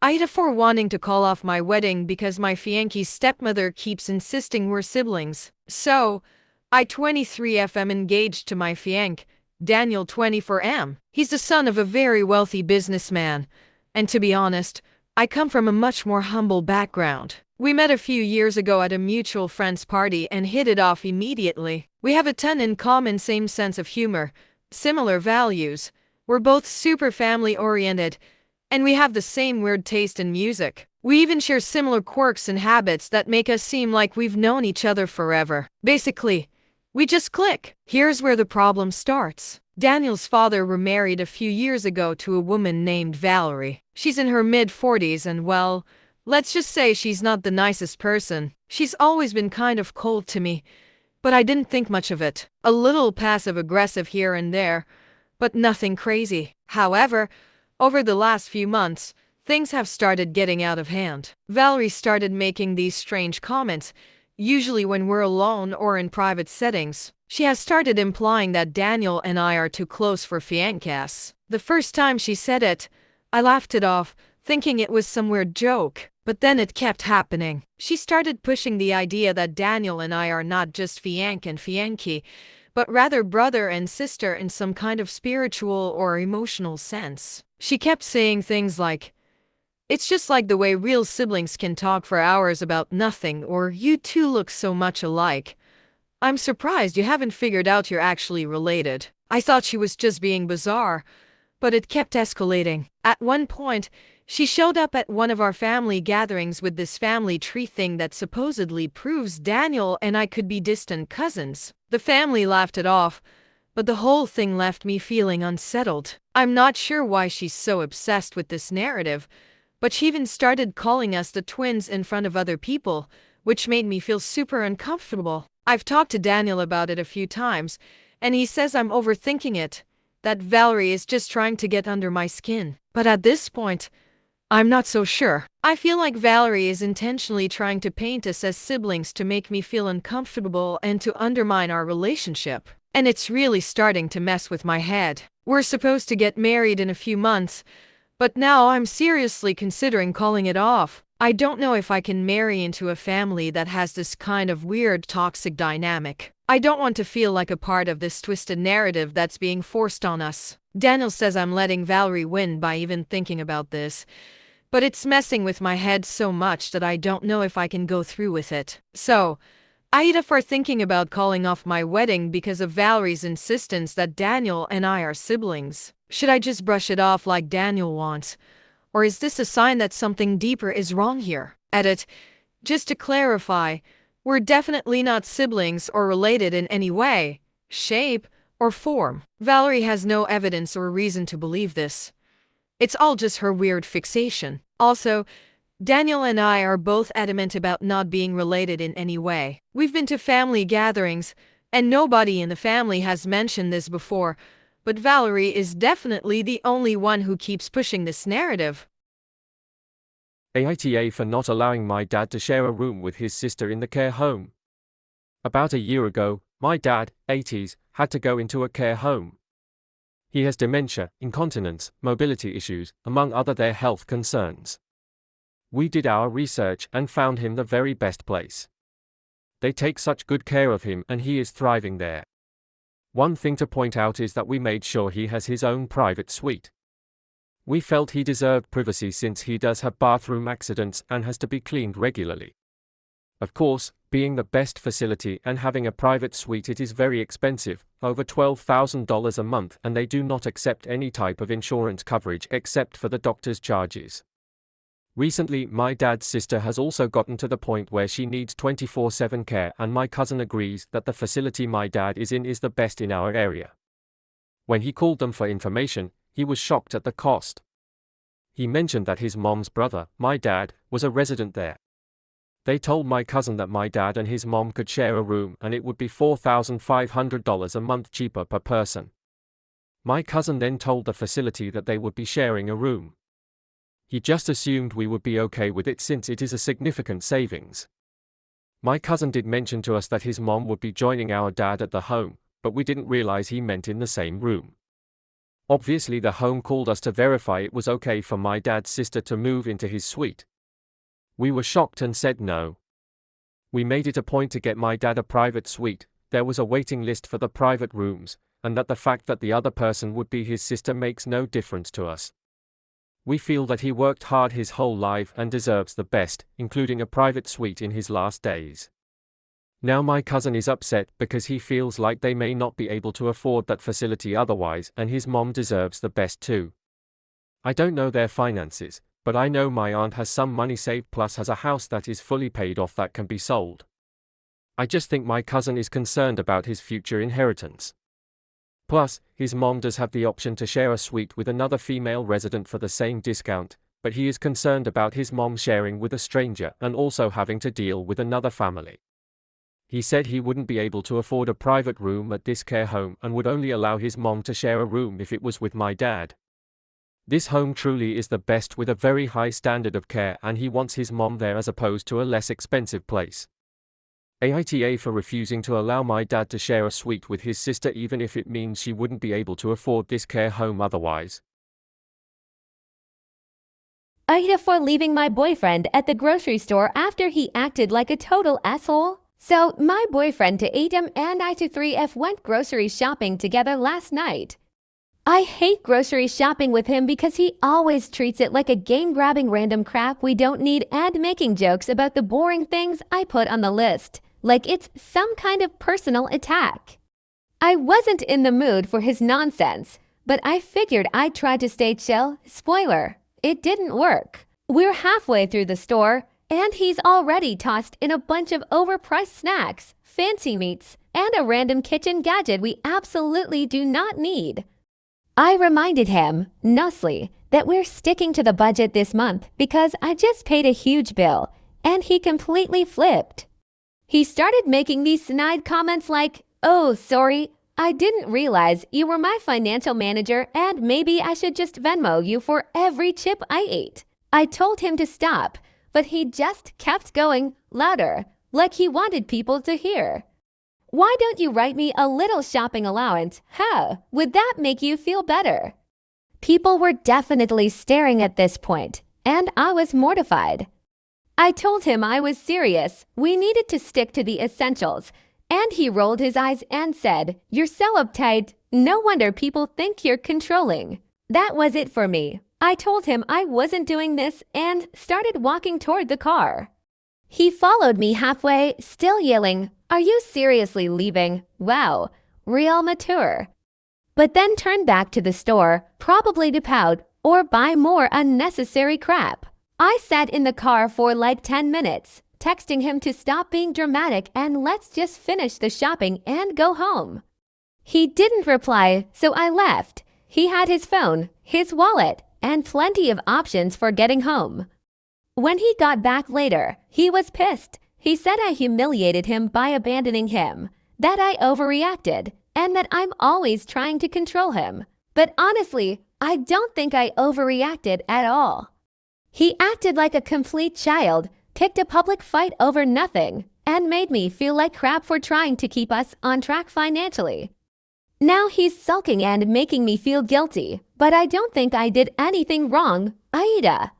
AITA for wanting to call off my wedding because my fiance's stepmother keeps insisting we're siblings. So, I 23F am engaged to my fiance, Daniel 24M. He's the son of a very wealthy businessman. And to be honest, I come from a much more humble background. We met a few years ago at a mutual friend's party and hit it off immediately. We have a ton in common, same sense of humor, similar values. We're both super family-oriented, and we have the same weird taste in music. We even share similar quirks and habits that make us seem like we've known each other forever. Basically, we just click. Here's where the problem starts. Daniel's father remarried a few years ago to a woman named Valerie. She's in her mid-40s and, well, let's just say she's not the nicest person. She's always been kind of cold to me, but I didn't think much of it. A little passive-aggressive here and there, but nothing crazy. However, over the last few months, things have started getting out of hand. Valerie started making these strange comments, usually when we're alone or in private settings. She has started implying that Daniel and I are too close for fiancés. The first time she said it, I laughed it off, thinking it was some weird joke. But then it kept happening. She started pushing the idea that Daniel and I are not just fiancé and fiancée, but rather brother and sister in some kind of spiritual or emotional sense. She kept saying things like, "It's just like the way real siblings can talk for hours about nothing," or "You two look so much alike. I'm surprised you haven't figured out you're actually related." I thought she was just being bizarre, but it kept escalating. At one point, she showed up at one of our family gatherings with this family tree thing that supposedly proves Daniel and I could be distant cousins. The family laughed it off, but the whole thing left me feeling unsettled. I'm not sure why she's so obsessed with this narrative, but she even started calling us the twins in front of other people, which made me feel super uncomfortable. I've talked to Daniel about it a few times, and he says I'm overthinking it, that Valerie is just trying to get under my skin. But at this point, I'm not so sure. I feel like Valerie is intentionally trying to paint us as siblings to make me feel uncomfortable and to undermine our relationship. And it's really starting to mess with my head. We're supposed to get married in a few months, but now I'm seriously considering calling it off. I don't know if I can marry into a family that has this kind of weird toxic dynamic. I don't want to feel like a part of this twisted narrative that's being forced on us. Daniel says I'm letting Valerie win by even thinking about this, but it's messing with my head so much that I don't know if I can go through with it. So, AITA for thinking about calling off my wedding because of Valerie's insistence that Daniel and I are siblings. Should I just brush it off like Daniel wants? Or is this a sign that something deeper is wrong here? Edit. Just to clarify, we're definitely not siblings or related in any way, shape, or form. Valerie has no evidence or reason to believe this. It's all just her weird fixation. Also, Daniel and I are both adamant about not being related in any way. We've been to family gatherings, and nobody in the family has mentioned this before, but Valerie is definitely the only one who keeps pushing this narrative. AITA for not allowing my dad to share a room with his sister in the care home. About a year ago, my dad, 80s, had to go into a care home. He has dementia, incontinence, mobility issues, among other their health concerns. We did our research and found him the very best place. They take such good care of him and he is thriving there. One thing to point out is that we made sure he has his own private suite. We felt he deserved privacy since he does have bathroom accidents and has to be cleaned regularly. Of course, being the best facility and having a private suite, it is very expensive, over $12,000 a month, and they do not accept any type of insurance coverage except for the doctor's charges. Recently, my dad's sister has also gotten to the point where she needs 24/7 care, and my cousin agrees that the facility my dad is in is the best in our area. When he called them for information, he was shocked at the cost. He mentioned that his mom's brother, my dad, was a resident there. They told my cousin that my dad and his mom could share a room and it would be $4,500 a month cheaper per person. My cousin then told the facility that they would be sharing a room. He just assumed we would be okay with it since it is a significant savings. My cousin did mention to us that his mom would be joining our dad at the home, but we didn't realize he meant in the same room. Obviously, the home called us to verify it was okay for my dad's sister to move into his suite. We were shocked and said no. We made it a point to get my dad a private suite. There was a waiting list for the private rooms, and that the fact that the other person would be his sister makes no difference to us. We feel that he worked hard his whole life and deserves the best, including a private suite in his last days. Now my cousin is upset because he feels like they may not be able to afford that facility otherwise, and his mom deserves the best too. I don't know their finances, but I know my aunt has some money saved plus has a house that is fully paid off that can be sold. I just think my cousin is concerned about his future inheritance. Plus, his mom does have the option to share a suite with another female resident for the same discount, but he is concerned about his mom sharing with a stranger and also having to deal with another family. He said he wouldn't be able to afford a private room at this care home and would only allow his mom to share a room if it was with my dad. This home truly is the best with a very high standard of care, and he wants his mom there as opposed to a less expensive place. AITA for refusing to allow my dad to share a suite with his sister even if it means she wouldn't be able to afford this care home otherwise. AITA for leaving my boyfriend at the grocery store after he acted like a total asshole. So, my boyfriend to AITA and I to 3F went grocery shopping together last night. I hate grocery shopping with him because he always treats it like a game-grabbing random crap we don't need and making jokes about the boring things I put on the list, like it's some kind of personal attack. I wasn't in the mood for his nonsense, but I figured I'd try to stay chill. Spoiler, it didn't work. We're halfway through the store, and he's already tossed in a bunch of overpriced snacks, fancy meats, and a random kitchen gadget we absolutely do not need. I reminded him, nicely, that we're sticking to the budget this month because I just paid a huge bill, and he completely flipped. He started making these snide comments like, "Oh, sorry, I didn't realize you were my financial manager and maybe I should just Venmo you for every chip I ate." I told him to stop, but he just kept going louder, like he wanted people to hear. "Why don't you write me a little shopping allowance? Huh? Would that make you feel better?" People were definitely staring at this point, and I was mortified. I told him I was serious. We needed to stick to the essentials, and he rolled his eyes and said, "You're so uptight. No wonder people think you're controlling." That was it for me. I told him I wasn't doing this and started walking toward the car. He followed me halfway, still yelling, "Are you seriously leaving? Wow, real mature." But then turned back to the store, probably to pout or buy more unnecessary crap. I sat in the car for like 10 minutes, texting him to stop being dramatic and let's just finish the shopping and go home. He didn't reply, so I left. He had his phone, his wallet, and plenty of options for getting home. When he got back later, he was pissed. He said I humiliated him by abandoning him, that I overreacted, and that I'm always trying to control him. But honestly, I don't think I overreacted at all. He acted like a complete child, picked a public fight over nothing, and made me feel like crap for trying to keep us on track financially. Now he's sulking and making me feel guilty, but I don't think I did anything wrong, AITA.